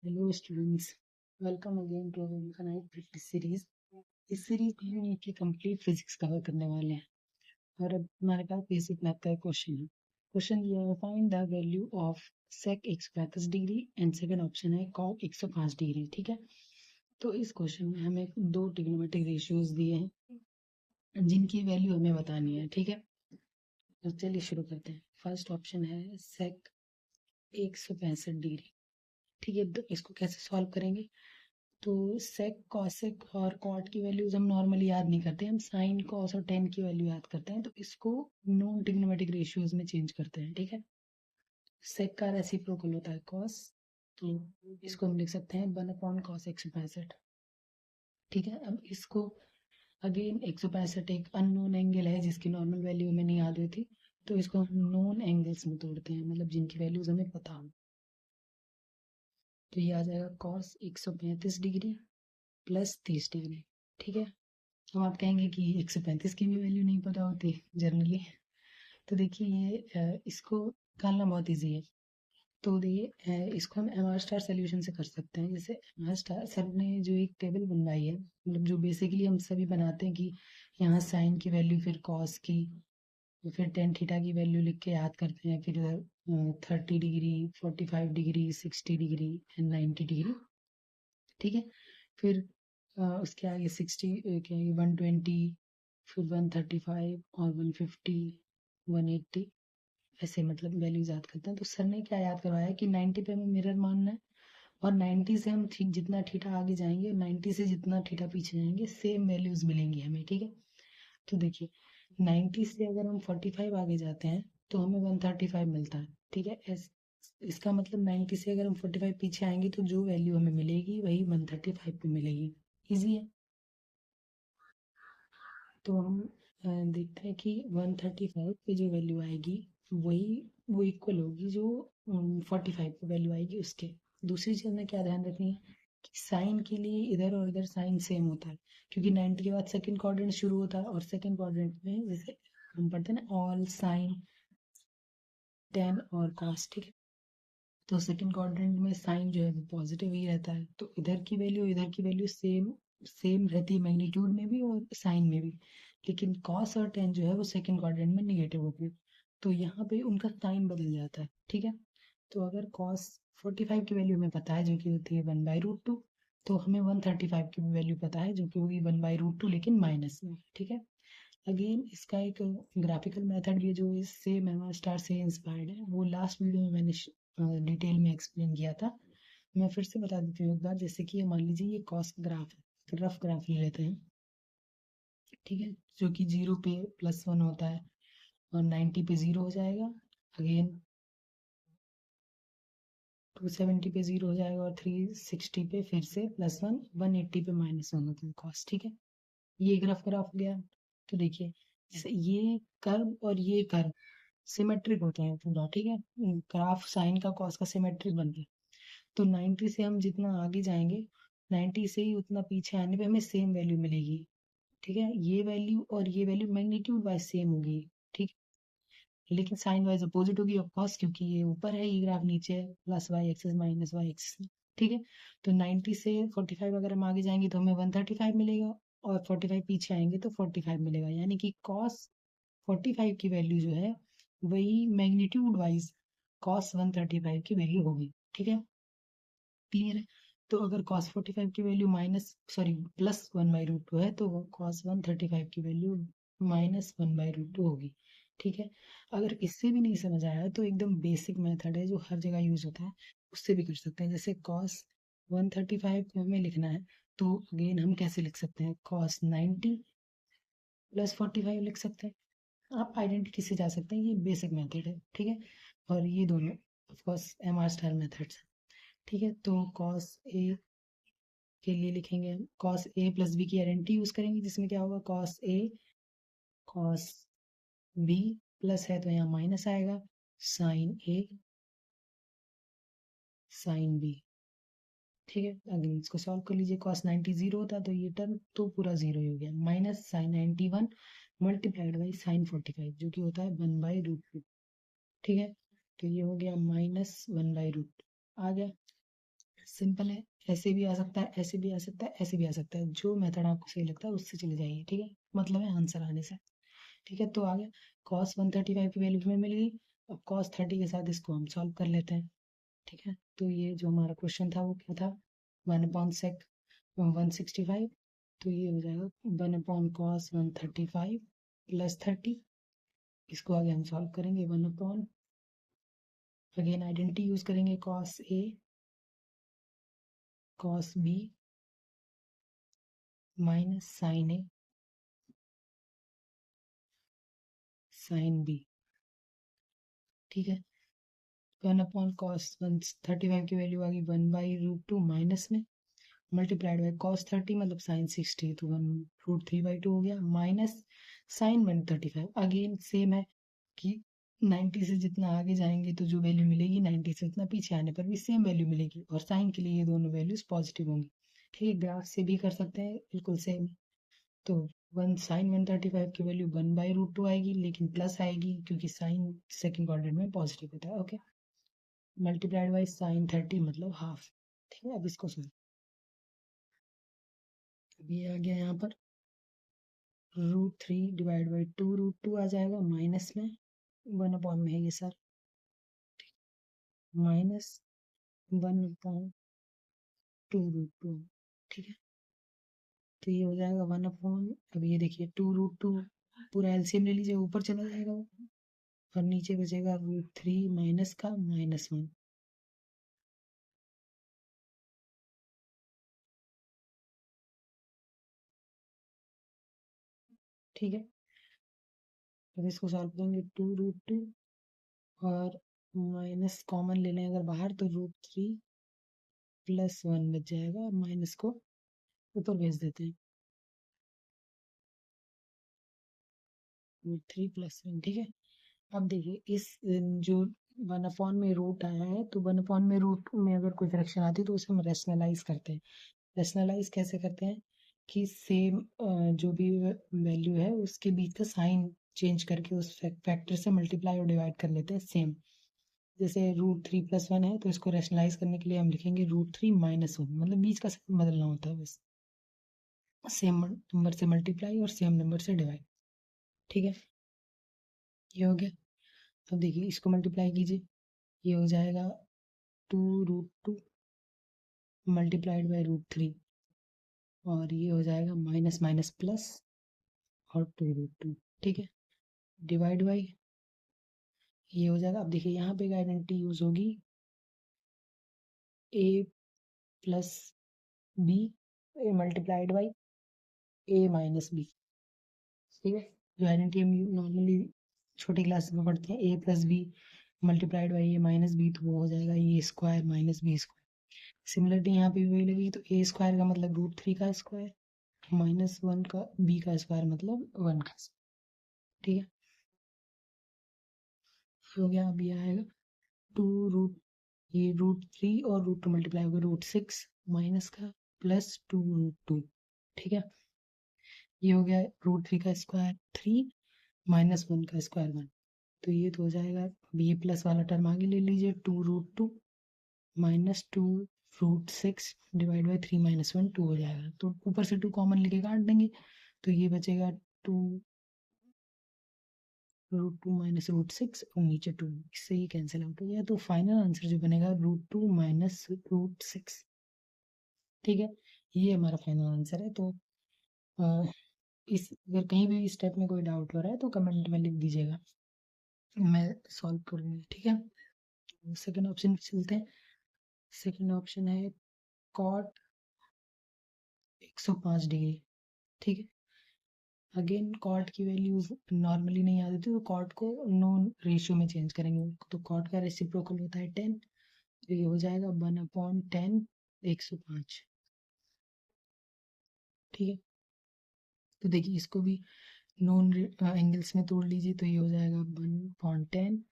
Hello students, welcome again to our infinite practice series. इस series में हम एक कंप्लीट फिजिक्स कवर करने वाले हैं और अब हमारे पास बेसिक मैथ का एक क्वेश्चन है। क्वेश्चन ये है, find the value of sec 135 degree and second option है cos 105 डिग्री। ठीक है, तो इस क्वेश्चन में हमें दो ट्रिग्नोमेट्रिक रेशियोज दिए हैं जिनकी वैल्यू हमें बतानी है। ठीक है, तो चलिए शुरू करते हैं। फर्स्ट ऑप्शन है sec 165 डिग्री। ठीक है, तो इसको कैसे सॉल्व करेंगे? तो सेक कॉसेक और कॉट की वैल्यूज हम नॉर्मली याद नहीं करते, हम साइन कॉस और टेन की वैल्यू याद करते हैं। तो इसको नॉन ट्रिग्नोमेट्रिक रेशियोज में चेंज करते हैं। ठीक है, सेक का रेसिप्रोकल होता है कॉस, तो इसको हम लिख सकते हैं 1/cos 165। ठीक है, अब इसको अगेन 165 एक अननोन एंगल है जिसकी नॉर्मल वैल्यू हमें नहीं याद होती, तो इसको हम नोन एंगल्स में तोड़ते हैं, मतलब जिनकी वैल्यूज हमें पता हो। तो ये आ जाएगा cos 135 डिग्री प्लस 30 डिग्री। ठीक है, अब आप कहेंगे कि 135 की भी वैल्यू नहीं पता होती जनरली। तो देखिए ये इसको निकालना बहुत इजी है। तो देखिए इसको हम एम आर स्टार सोल्यूशन से कर सकते हैं। जैसे एम आर स्टार सर ने जो एक टेबल बनवाई है, मतलब जो बेसिकली हम सभी बनाते हैं कि यहाँ साइन की वैल्यू, फिर कॉस की, फिर टेन थीटा की वैल्यू लिख के याद करते हैं, फिर 30 degree, 45 degree, 60 degree and 90 degree. ठीक है, फिर उसके आगे 60 क्या 120, फिर 135 और 150, 180, ऐसे मतलब वैल्यूज याद करते हैं। तो सर ने क्या याद करवाया कि 90 पे हमें मिरर मानना है, और 90 से हम ठीक जितना थीटा आगे जाएंगे, 90 से जितना थीटा पीछे जाएंगे, सेम वैल्यूज मिलेंगी हमें। ठीक है, तो देखिए 90 से अगर हम 45 आगे जाते हैं तो हमें 135 मिलता है। ठीक है, इसका मतलब 90 से अगर हम 45 पीछे आएंगे तो जो वैल्यू हमें मिलेगी वही 135 पे मिलेगी। इजी है। तो हम देखते हैं कि 135 पे जो वैल्यू आएगी वही वो इक्वल होगी जो 45 पे वैल्यू आएगी उसके। दूसरी चीज़ में क्या ध्यान रखनी है कि साइन के लिए इधर और इधर साइन सेम होता है, क्योंकि 90 के बाद सेकंड क्वाड्रेंट शुरू होता है, और सेकंड क्वाड्रेंट में जैसे हम पढ़ते हैं ना ऑल साइन टेन और कॉस। ठीक है, तो सेकंड क्वाड्रेंट में साइन जो है वो पॉजिटिव ही रहता है, तो इधर की वैल्यू सेम सेम रहती है, मैग्नीट्यूड में भी और साइन में भी। लेकिन कॉस और टेन जो है वो सेकंड क्वाड्रेंट में निगेटिव होती है, तो यहाँ पे उनका साइन बदल जाता है। ठीक है, तो अगर कॉस 45 की वैल्यू हमें पता है जो कि होती है 1/√2, तो हमें 135 की भी वैल्यू पता है जो कि होगी 1/√2 लेकिन माइनस में। ठीक है, अगेन इसका एक ग्राफिकल मेथड भी है जो इससे मेमो स्टार से इंस्पायर्ड है, वो लास्ट वीडियो में मैंने डिटेल में एक्सप्लेन किया था। मैं फिर से बता देती हूँ एक बार। जैसे कि मान लीजिए ये कॉस ग्राफ है, रफ ग्राफ ले लेते हैं। ठीक है, जो कि 0 पे +1 होता है और 90 पे 0 हो जाएगा, अगेन 270 पे 0 हो जाएगा, और 360 पे फिर से +1, 180 पे -1 होता है कॉस। ठीक है, ये ग्राफ हो गया। तो देखिए जैसे ये कर्व और ये कर्व सिमेट्रिक होते हैं पूरा। ठीक है, ग्राफ साइन का कॉस का सिमेट्रिक बनता है। तो 90 से हम जितना आगे जाएंगे, 90 से ही उतना पीछे आने पे हमें सेम वैल्यू मिलेगी। ठीक है, ये वैल्यू और ये वैल्यू मैग्नीट्यूड वाइज सेम होगी। ठीक, लेकिन साइन वाइज अपोजिट होगी ऑफ कोर्स, क्योंकि ये ऊपर है, ये ग्राफ नीचे है, plus Y axis minus Y axis. ठीक है, तो 90 से 45 अगर हम आगे जाएंगे तो हमें 135 मिलेगा, और 45 पीछे आएंगे तो 45 मिलेगा, यानी कि कॉस 45 की वैल्यू जो है वही मैग्नीट्यूड वाइज कॉस 135 की वैल्यू होगी। ठीक है, क्लियर है? तो अगर cos 45 की वैल्यू +1/√2 है तो cos 135 की वैल्यू -1/√2 होगी। ठीक है, अगर इससे भी नहीं समझ आया तो एकदम बेसिक मेथड है जो हर जगह यूज होता है, उससे भी कर सकते हैं। जैसे cos 135 को हमें लिखना है, तो अगेन हम कैसे लिख सकते हैं, cos 90 + 45 लिख सकते हैं। आप आइडेंटिटी से जा सकते हैं, ये बेसिक मेथड है। ठीक है, और ये दोनों of course M R star methods हैं। ठीक है, तो cos a के लिए लिखेंगे हम cos a + b की आइडेंटिटी यूज करेंगे, जिसमें क्या होगा cos a cos b plus है तो यहाँ माइनस आएगा, sin a sin b। ठीक है, अगर इसको सॉल्व कर लीजिए, cos 90 0 होता तो ये टर्म तो पूरा 0 ही हो गया, minus sin 91 multiplied by sin 45 जो कि होता है 1/√2। ठीक है, तो ये हो गया -1/√2 आ गया। सिंपल है, ऐसे भी आ सकता है, ऐसे भी आ सकता है, ऐसे भी आ सकता है, जो मेथड आपको सही लगता है उससे चले जाइए, ठीक है, मतलब है आंसर आने से। ठीक है, तो आ गया कॉस 135 की वैल्यू हमें मिल गई। अब कॉस 30 के साथ इसको हम सॉल्व कर लेते हैं। ठीक है, तो ये जो हमारा क्वेश्चन था वो क्या था, 1/sec 165, तो ये हो जाएगा 1/cos 135 प्लस 30। इसको आगे हम सॉल्व करेंगे, 1 अगेन आइडेंटिटी यूज करेंगे, cos A cos B minus sign A sine B. ठीक है, 1/cos 135 की वैल्यू आ गई 1/√2 माइनस में मल्टीप्लाइड बाई कॉस 30 मतलब साइन 60, तो 1√3/2 हो गया, माइनस साइन 135 अगेन सेम है कि 90 से जितना आगे जाएंगे तो जो वैल्यू मिलेगी 90 से उतना पीछे आने पर भी सेम वैल्यू मिलेगी, और साइन के लिए ये दोनों वैल्यूज पॉजिटिव होंगी। ठीक है, ग्राफ से भी कर सकते हैं बिल्कुल सेम। तो वन साइन 135 की वैल्यू 1/√2 आएगी, लेकिन प्लस आएगी क्योंकि साइन सेकंड क्वाड्रेंट में पॉजिटिव होता है। ओके, मल्टीप्लाइड बाई साइन 30 मतलब हाफ। ठीक है, अब इसको सुन, अब ये आ गया यहाँ पर √3 डिवाइड बाई 2√2 आ जाएगा, माइनस में 1 में है ये सर, माइनस 1/2√2। ठीक है, तो ये हो जाएगा 1 अब ये देखिए 2√2 पूरा एलसीएम ले लीजिए, ऊपर चला जाएगा वो, और नीचे बचेगा √3 माइनस का -1। ठीक है, अब इसको सॉल्व करेंगे, 2√2 और माइनस कॉमन ले लें अगर बाहर तो √3 +1 बच जाएगा, और माइनस को ऊपर भेज देते हैं, √3 +1। ठीक है, अब देखिए इस जो 1 में रूट आया है, तो 1 में रूट में अगर कोई फ्रैक्शन आती है तो उसे हम रेशनलाइज करते हैं। रेशनलाइज कैसे करते हैं कि सेम जो भी वैल्यू है उसके बीच का साइन चेंज करके उस फैक्टर से मल्टीप्लाई और डिवाइड कर लेते हैं सेम। जैसे √3 +1 है तो इसको रेशनलाइज करने के लिए हम लिखेंगे √3 - 1, मतलब बीच का साइन बदलना होता है बस, सेम नंबर से मल्टीप्लाई और सेम नंबर से डिवाइड। ठीक है, ये हो गया। अब देखिए इसको मल्टीप्लाई कीजिए, ये हो जाएगा 2√2 मल्टीप्लाइड बाई √3, और ये हो जाएगा माइनस माइनस प्लस और 2√2। ठीक है, डिवाइड बाई ये हो जाएगा। अब देखिए यहाँ पे आइडेंटिटी यूज होगी, a plus B multiplied by a minus B. ठीक है, जो आइडेंटिटी हम नॉर्मली छोटी क्लास में पढ़ते हैं, a plus B multiplied by a minus b, तो वो हो जाएगा a square minus b square. Similarity यहाँ पे भी वही लगेगी, तो a स्क्वायर का मतलब √3 का स्क्वायर, -1 का b का स्क्वायर मतलब 1 का स्क्वायर। ठीक है, हो गया। अब ये आएगा टू रूट ये √3 और √2 मल्टीप्लाई होगा √6 माइनस का प्लस 2√2। ठीक है, ये हो गया √3 का स्क्वायर 3 -1 का स्क्वायर 1, तो ये तो हो जाएगा, ये प्लस वाला टर्म आगे ले लीजिए, 2√2 -2√6 डिवाइड बाई 3 - 1 2 हो जाएगा, तो ऊपर से 2 कॉमन लेके काट देंगे, तो ये बचेगा 2 √2 -√6 और नीचे 2, इससे ये कैंसिल आउट हो गया, तो फाइनल आंसर जो बनेगा √2 -√6। ठीक है, ये हमारा फाइनल आंसर है। तो इस अगर कहीं भी स्टेप में कोई डाउट हो रहा है तो कमेंट में लिख दीजिएगा, मैं सॉल्व करूँगी। ठीक है, सेकंड ऑप्शन पे चलते हैं। सेकंड ऑप्शन है कॉट 105 डिग्री। ठीक है, अगेन कॉट की वैल्यूज नॉर्मली नहीं आ देती, तो कॉट को नॉन रेशियो में चेंज करेंगे, तो कॉट का रेसिप्रोकल होता है 10, तो ये हो जाएगा 1/10 105। ठीक है, तो देखिए इसको भी नॉन एंगल्स में तोड़ लीजिए, तो ये हो जाएगा 1/10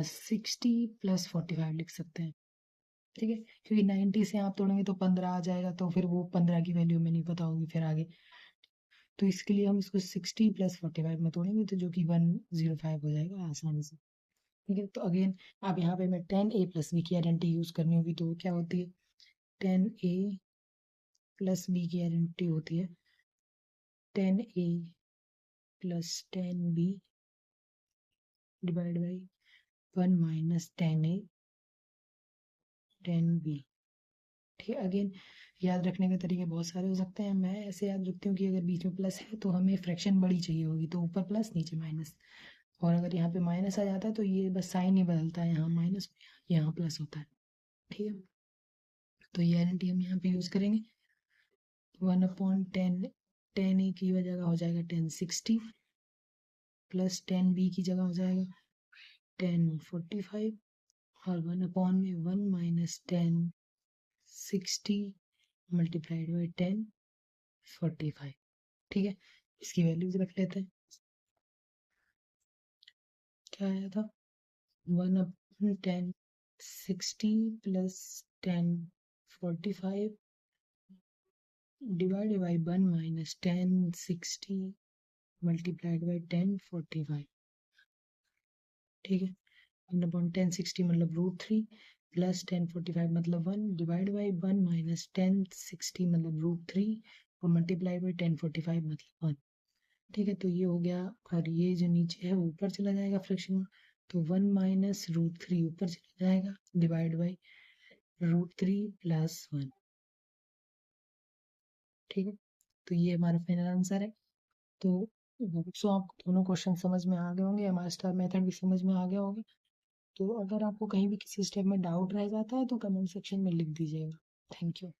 60 + 45 लिख सकते हैं। ठीक है, क्योंकि 90 से आप तोड़ेंगे तो 15 आ जाएगा, तो फिर वो 15 की वैल्यू में नहीं पता होगी फिर आगे, तो इसके लिए हम इसको 60 + 45 में तोड़ेंगे, तो जो कि 105 हो जाएगा आसानी से। ठीक है, तो अगेन अब यहाँ पे मैं 10a + b की आइडेंटिटी यूज करनी होगी, तो क्या होती है 10a प्लस बी की आइडेंटिटी होती है 10a plus 10b divide by 1 minus 10a 10b। ठीक है, अगेन याद रखने के तरीके बहुत सारे हो सकते हैं। मैं ऐसे याद रखती हूँ कि अगर बीच में प्लस है तो हमें फ्रैक्शन बड़ी चाहिए होगी, तो ऊपर प्लस नीचे माइनस। और अगर यहाँ पे माइनस आ जाता है तो ये बस साइन ही बदलता है, यहाँ माइनस यहाँ प्लस होता है। ठीक है, तो ये आइडेंटिटी हम यहाँ पे यूज करेंगे। 1/10 10a की जगह हो जाएगा 1060 प्लस 10b की जगह हो जाएगा 1045 और 1/1 माइनस 1060 मल्टीप्लाइड बाई 1045। ठीक है, इसकी वैल्यूज रख लेते हैं। क्या आया था 1/1060 plus 1045 divided by 1 minus 1060 multiplied by 1045। ठीक है, 1/1060 मतलब √3 प्लस 1045 मतलब 1 डिवाइड बाई 1 माइनस 1060 मतलब √3 और मल्टीप्लाई बाई 1045 मतलब 1। ठीक है, तो ये हो गया और ये जो नीचे है वो ऊपर चला जाएगा फ्रैक्शन में, तो 1 माइनस √3 ऊपर चला जाएगा डिवाइड बाई √3 प्लस 1। ठीक है, तो ये हमारा फाइनल आंसर है। तो सो आपको दोनों क्वेश्चन समझ में आ गए होंगे, हमारा स्टार मेथड भी समझ में आ गया होगा। तो अगर आपको कहीं भी किसी स्टेप में डाउट रह जाता है तो कमेंट सेक्शन में लिख दीजिएगा। Thank you.